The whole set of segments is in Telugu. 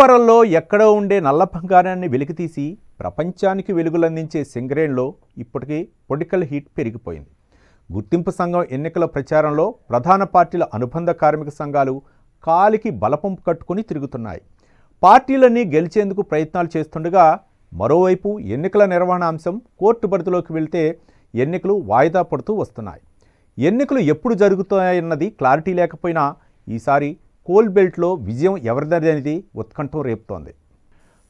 తుప్పరల్లో ఎక్కడో ఉండే నల్ల బంగారాన్ని వెలికితీసి ప్రపంచానికి వెలుగులందించే సింగరేణిలో ఇప్పటికీ పొలిటికల్ హీట్ పెరిగిపోయింది. గుర్తింపు సంఘం ఎన్నికల ప్రచారంలో ప్రధాన పార్టీల అనుబంధ కార్మిక సంఘాలు కాలికి బలపంపు కట్టుకుని తిరుగుతున్నాయి. పార్టీలన్నీ గెలిచేందుకు ప్రయత్నాలు చేస్తుండగా మరోవైపు ఎన్నికల నిర్వహణ అంశం కోర్టు పరిధిలోకి వెళ్తే ఎన్నికలు వాయిదా పడుతూ వస్తున్నాయి. ఎన్నికలు ఎప్పుడు జరుగుతాయన్నది క్లారిటీ లేకపోయినా ఈసారి కోల్ బెల్ట్లో విజయం ఎవరిదనేది ఉత్కంఠం రేపుతోంది.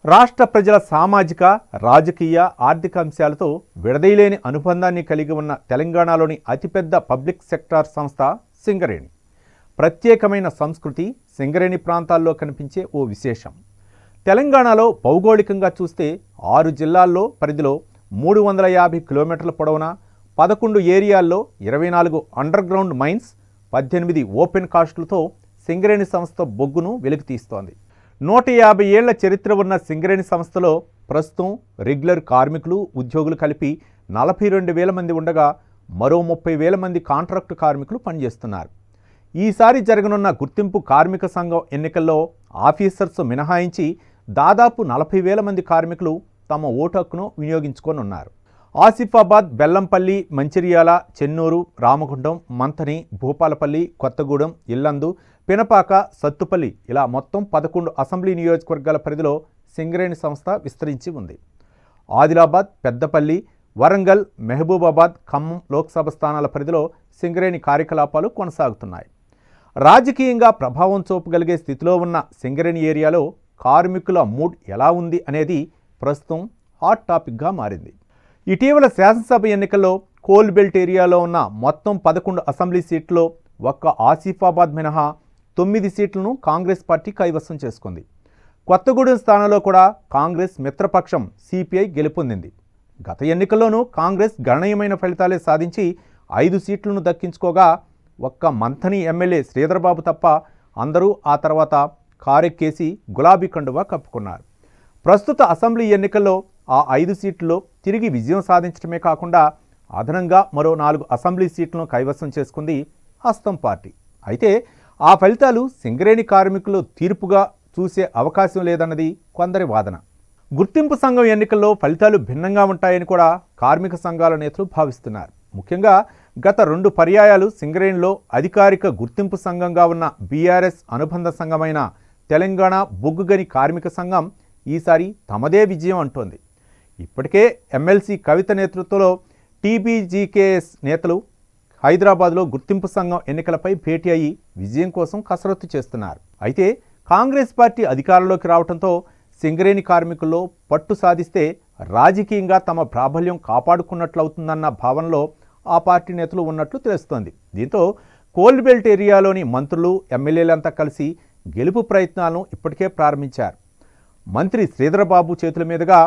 రాష్ట్ర ప్రజల సామాజిక, రాజకీయ, ఆర్థిక అంశాలతో విడదీయలేని అనుబంధాన్ని కలిగి ఉన్న తెలంగాణలోని అతిపెద్ద పబ్లిక్ సెక్టార్ సంస్థ సింగరేణి. ప్రత్యేకమైన సంస్కృతి సింగరేణి ప్రాంతాల్లో కనిపించే ఓ విశేషం. తెలంగాణలో భౌగోళికంగా చూస్తే 6 జిల్లాల్లో పరిధిలో 350 కిలోమీటర్ల పొడవున 11 ఏరియాల్లో 24 అండర్ గ్రౌండ్ మైన్స్, 18 ఓపెన్ కాస్టులతో సింగరేణి సంస్థ బొగ్గును వెలికితీస్తోంది. 150 ఏళ్ల చరిత్ర ఉన్న సింగరేణి సంస్థలో ప్రస్తుతం రెగ్యులర్ కార్మికులు, ఉద్యోగులు కలిపి 42,000 మంది ఉండగా మరో 30,000 మంది కాంట్రాక్టు కార్మికులు పనిచేస్తున్నారు. ఈసారి జరగనున్న గుర్తింపు కార్మిక సంఘం ఎన్నికల్లో ఆఫీసర్స్ మినహాయించి దాదాపు 40,000 మంది కార్మికులు తమ ఓటు హక్కును వినియోగించుకోనున్నారు. ఆసిఫాబాద్, బెల్లంపల్లి, మంచిర్యాల, చెన్నూరు, రామగుండం, మంథని, భూపాలపల్లి, కొత్తగూడెం, ఇల్లందు, పినపాక, సత్తుపల్లి ఇలా మొత్తం 11 అసెంబ్లీ నియోజకవర్గాల పరిధిలో సింగరేణి సంస్థ విస్తరించి ఉంది. ఆదిలాబాద్, పెద్దపల్లి, వరంగల్, మహబూబాబాద్, ఖమ్మం లోక్సభ స్థానాల పరిధిలో సింగరేణి కార్యకలాపాలు కొనసాగుతున్నాయి. రాజకీయంగా ప్రభావం చూపగలిగే స్థితిలో ఉన్న సింగరేణి ఏరియాలో కార్మికుల మూడ్ ఎలా ఉంది అనేది ప్రస్తుతం హాట్ టాపిక్గా మారింది. ఇటీవల శాసనసభ ఎన్నికల్లో కోల్ బెల్ట్ ఏరియాలో ఉన్న మొత్తం 11 అసెంబ్లీ సీట్లలో ఒక్క ఆసిఫాబాద్ మినహా 9 సీట్లను కాంగ్రెస్ పార్టీ కైవసం చేసుకుంది. కొత్తగూడెం స్థానంలో కూడా కాంగ్రెస్ మిత్రపక్షం సిపిఐ గెలుపొందింది. గత ఎన్నికల్లోనూ కాంగ్రెస్ గణనీయమైన ఫలితాలే సాధించి 5 సీట్లను దక్కించుకోగా ఒక్క మంథని ఎమ్మెల్యే శ్రీధర్బాబు తప్ప అందరూ ఆ తర్వాత కారెక్కేసి గులాబీ కండువా కప్పుకున్నారు. ప్రస్తుత అసెంబ్లీ ఎన్నికల్లో ఆ 5 సీట్లలో తిరిగి విజయం సాధించడమే కాకుండా అదనంగా మరో 4 అసెంబ్లీ సీట్లను కైవసం చేసుకుంది హస్తం పార్టీ. అయితే ఆ ఫలితాలు సింగరేణి కార్మికులు తీర్పుగా చూసే అవకాశం లేదన్నది కొందరి వాదన. గుర్తింపు సంఘం ఎన్నికల్లో ఫలితాలు భిన్నంగా ఉంటాయని కూడా కార్మిక సంఘాల నేతలు భావిస్తున్నారు. ముఖ్యంగా గత 2 పర్యాయాలు సింగరేణిలో అధికారిక గుర్తింపు సంఘంగా ఉన్న బీఆర్ఎస్ అనుబంధ సంఘమైన తెలంగాణ బొగ్గుగని కార్మిక సంఘం ఈసారి తమదే విజయం అంటోంది. ఇప్పటికే ఎమ్మెల్సీ కవిత నేతృత్వంలో టీబీజీకేఎస్ నేతలు హైదరాబాద్లో గుర్తింపు సంఘం ఎన్నికలపై భేటీ అయ్యి విజయం కోసం కసరత్తు చేస్తున్నారు. అయితే కాంగ్రెస్ పార్టీ అధికారంలోకి రావడంతో సింగరేణి కార్మికుల్లో పట్టు సాధిస్తే రాజకీయంగా తమ ప్రాబల్యం కాపాడుకున్నట్లవుతుందన్న భావనలో ఆ పార్టీ నేతలు ఉన్నట్లు తెలుస్తోంది. దీంతో కోల్ బెల్ట్ ఏరియాలోని మంత్రులు, ఎమ్మెల్యేలంతా కలిసి గెలుపు ప్రయత్నాలను ఇప్పటికే ప్రారంభించారు. మంత్రి శ్రీధర్బాబు చేతుల మీదుగా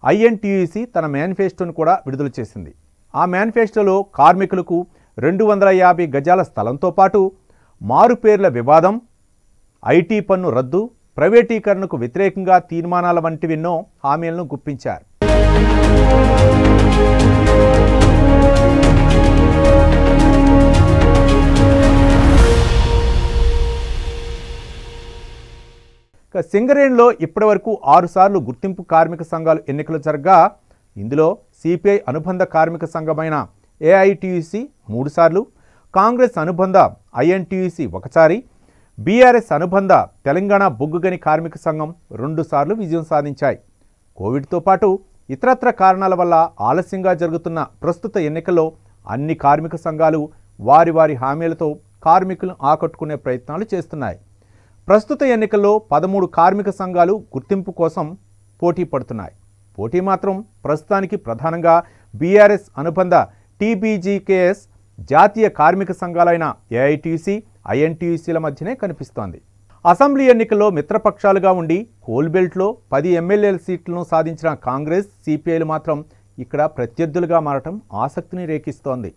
ఐఎన్టీయూసీ తన మేనిఫెస్టోను కూడా విడుదల చేసింది. ఆ మేనిఫెస్టోలో కార్మికులకు 250 గజాల స్థలంతో పాటు మారుపేర్ల వివాదం, ఐటీ పన్ను రద్దు, ప్రైవేటీకరణకు వ్యతిరేకంగా తీర్మానాల వంటివెన్నో హామీలను గుప్పించారు. సింగరేణిలో ఇప్పటివరకు 6 సార్లు గుర్తింపు కార్మిక సంఘాలు ఎన్నికలు జరగా ఇందులో సిపిఐ అనుబంధ కార్మిక సంఘమైన ఏఐటీయూసీ 3 సార్లు, కాంగ్రెస్ అనుబంధ ఐఎన్టీయూసీ 1 సారి, బీఆర్ఎస్ అనుబంధ తెలంగాణ బొగ్గుగని కార్మిక సంఘం 2 సార్లు విజయం సాధించాయి. కోవిడ్తో పాటు ఇతరత్ర కారణాల వల్ల ఆలస్యంగా జరుగుతున్న ప్రస్తుత ఎన్నికల్లో అన్ని కార్మిక సంఘాలు వారి వారి హామీలతో కార్మికులను ఆకట్టుకునే ప్రయత్నాలు చేస్తున్నాయి. ప్రస్తుత ఎన్నికల్లో 13 కార్మిక సంఘాలు గుర్తింపు కోసం పోటీ పడుతున్నాయి. పోటీ మాత్రం ప్రస్తుతానికి ప్రధానంగా బీఆర్ఎస్ అనుబంధ టీబీజీకేఎస్, జాతీయ కార్మిక సంఘాలైన ఏఐటీయూసీ, ఐఎన్టీయూసీల మధ్యనే కనిపిస్తోంది. అసెంబ్లీ ఎన్నికల్లో మిత్రపక్షాలుగా ఉండి కోల్ బెల్ట్లో 10 ఎమ్మెల్యేల సీట్లను సాధించిన కాంగ్రెస్, సిపిఐలు మాత్రం ఇక్కడ ప్రత్యర్థులుగా మారటం ఆసక్తిని రేకిస్తోంది.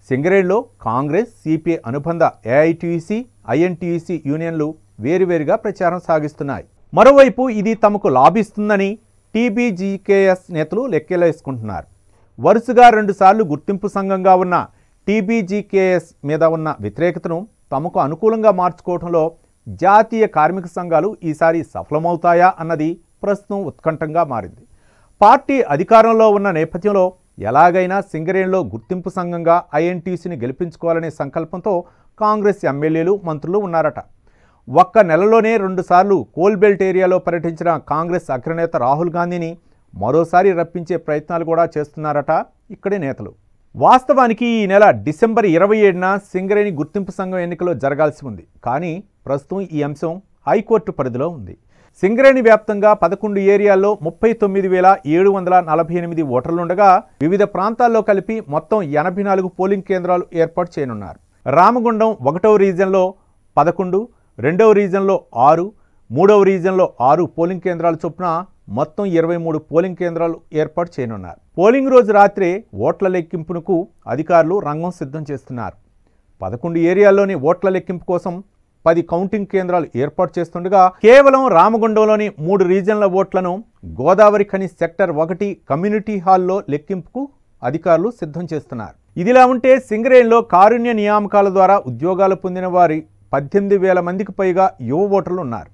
సింగరేణిలో కాంగ్రెస్, సిపిఐ అనుబంధ ఏఐటీయూసీ, ఐఎన్టీయూసీ యూనియన్లు వేరువేరుగా ప్రచారం సాగిస్తున్నాయి. మరోవైపు ఇది తమకు లాభిస్తుందని టీబీజీకేఎస్ నేతలు లెక్కలేసుకుంటున్నారు. వరుసగా 2 సార్లు గుర్తింపు సంఘంగా ఉన్న టీబీజీకేఎస్ మీద ఉన్న వ్యతిరేకతను తమకు అనుకూలంగా మార్చుకోవడంలో జాతీయ కార్మిక సంఘాలు ఈసారి సఫలమవుతాయా అన్నది ప్రస్తుతం ఉత్కంఠంగా మారింది. పార్టీ అధికారంలో ఉన్న నేపథ్యంలో ఎలాగైనా సింగరేణిలో గుర్తింపు సంఘంగా ఐఎన్టీయూసీని గెలిపించుకోవాలనే సంకల్పంతో కాంగ్రెస్ ఎమ్మెల్యేలు, మంత్రులు ఉన్నారట. ఒక్క నెలలోనే 2 సార్లు కోల్బెల్ట్ ఏరియాలో పర్యటించిన కాంగ్రెస్ అగ్రనేత రాహుల్ గాంధీని మరోసారి రప్పించే ప్రయత్నాలు కూడా చేస్తున్నారట ఇక్కడి నేతలు. వాస్తవానికి ఈ నెల డిసెంబర్ 27న సింగరేణి గుర్తింపు సంఘం ఎన్నికలు జరగాల్సి ఉంది. కానీ ప్రస్తుతం ఈ అంశం హైకోర్టు పరిధిలో ఉంది. సింగరేణి వ్యాప్తంగా 11 ఏరియాల్లో 39,748 ఓటర్లుండగా వివిధ ప్రాంతాల్లో కలిపి మొత్తం 84 పోలింగ్ కేంద్రాలు ఏర్పాటు చేయనున్నారు. రామగుండం 1వ రీజన్లో 11, 2వ రీజన్లో 6, 3వ రీజన్లో 6 పోలింగ్ కేంద్రాల చొప్పున మొత్తం 23 పోలింగ్ కేంద్రాలు ఏర్పాటు చేయనున్నారు. పోలింగ్ రోజు రాత్రే ఓట్ల లెక్కింపునకు అధికారులు రంగం సిద్ధం చేస్తున్నారు. 11 ఏరియాల్లోని ఓట్ల లెక్కింపు కోసం 10 కౌంటింగ్ కేంద్రాలు ఏర్పాటు చేస్తుండగా కేవలం రామగుండంలోని 3 రీజన్ల ఓట్లను గోదావరి ఖని సెక్టర్ 1 కమ్యూనిటీ హాల్లో లెక్కింపుకు అధికారులు సిద్ధం చేస్తున్నారు. ఇదిలా ఉంటే సింగరేణిలో కారుణ్య నియామకాల ద్వారా ఉద్యోగాలు పొందిన వారి 18,000 మందికి పైగా యువ ఓటర్లు ఉన్నారు.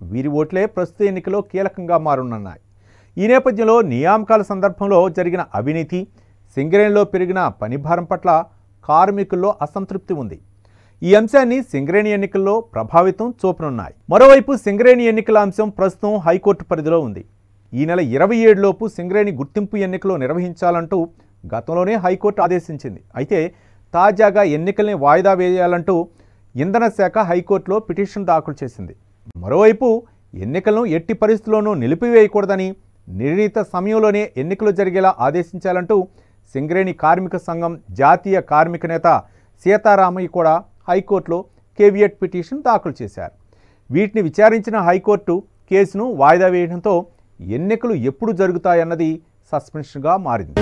వీరి ఓట్లే ప్రస్తుత ఎన్నికలో కీలకంగా మారనున్నాయి. ఈ నేపథ్యంలో నియామకాల సందర్భంలో జరిగిన అవినీతి, సింగరేణిలో పెరిగిన పనిభారం పట్ల కార్మికుల్లో అసంతృప్తి ఉంది. ఈ అంశాన్ని సింగరేణి ఎన్నికల్లో ప్రభావితం చూపనున్నాయి. మరోవైపు సింగరేణి ఎన్నికల అంశం ప్రస్తుతం హైకోర్టు పరిధిలో ఉంది. ఈ నెల 27లోపు సింగరేణి గుర్తింపు ఎన్నికలు నిర్వహించాలంటూ గతంలోనే హైకోర్టు ఆదేశించింది. అయితే తాజాగా ఎన్నికల్ని వాయిదా వేయాలంటూ ఇంధన శాఖ హైకోర్టులో పిటిషన్ దాఖలు చేసింది. మరోవైపు ఎన్నికలను ఎట్టి పరిస్థితుల్లోనూ నిలిపివేయకూడదని, నిర్ణీత సమయంలోనే ఎన్నికలు జరిగేలా ఆదేశించాలంటూ సింగరేణి కార్మిక సంఘం జాతీయ కార్మిక నేత సీతారామయ్య కూడా హైకోర్టులో కేవియట్ పిటిషన్ దాఖలు చేశారు. వీటిని విచారించిన హైకోర్టు కేసును వాయిదా వేయడంతో ఎన్నికలు ఎప్పుడు జరుగుతాయన్నది సస్పెన్షన్గా మారింది.